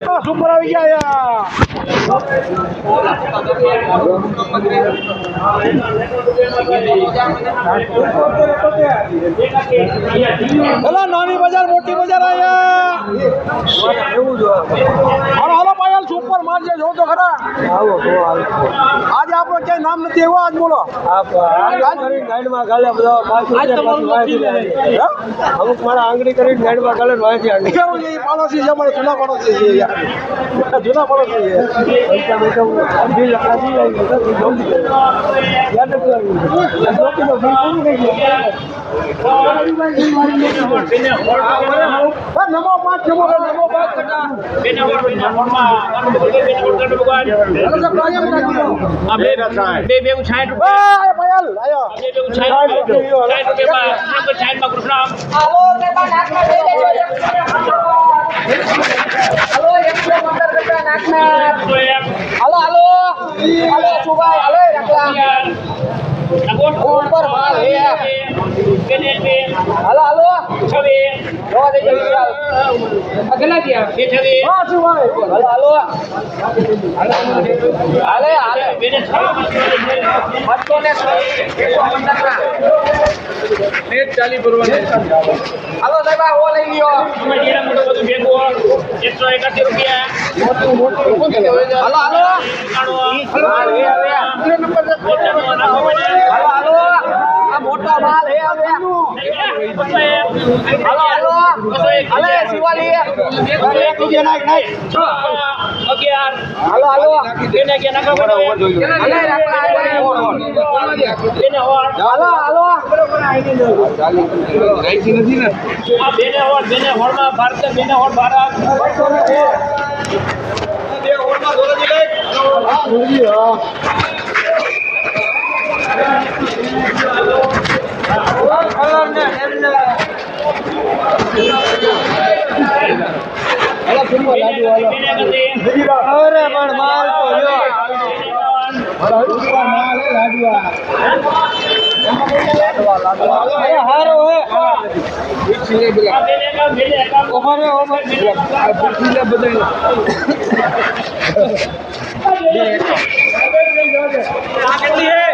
super આવી ગયા ભલા નાની બજાર મોટી બજાર આયા હાલો પાયલ સુપર મારજે જો તો ખરા આજે આપણો ક્યાંય નામ નથી એવો આજ બોલો અમુક મારા આંગળી કરીને ગાડીમાં ગાલે વાંચી કેવું છે પાડોશી છે અમારે જૂના પાડોશી છે જૂના પાડોશી નમો પાંચ હાલો હાલો હાલો સુભાઈ હાલો રાખલા ઉપર માલ હે હાલો હાલો છવી જોવા દે વિશાલ અગલા ગયા બે છવી હા સુભાઈ હાલો હાલો હાલે હાલે બેને મતકો ને 115 નેટ ચાલી પરવાને હાલો સાહેબ ઓ લઈ લ્યો મજીરા મોટો બધું ભેગો 181 રૂપિયા મોટું હાલો હાલો હાલો નંબર હાલો હાલો આ મોટો માલ હે હવે હાલો હાલો હાલે શિવાલી એક રૂપિયા નાખ નાખ 11 હાલો હાલો કેને કે નાખો હાલે રાખલા બેને હોર હાલો હાલો બરોબર આઈડી લો રાઈસી નથી ને આ બેને હોર માં ભારત બેને હોર ભારત બે હોર માં દોરજી લે હા દોરજી હા કલર ને એમને હાલો સુમો લાડુ હાલો અરે પણ માલ તો લ્યો મારા ઉપર માલ હે લાડુઆ અરે હારો હે બીચીને બોલા ઓમરે બીચીને બધાય આ કેટલી હે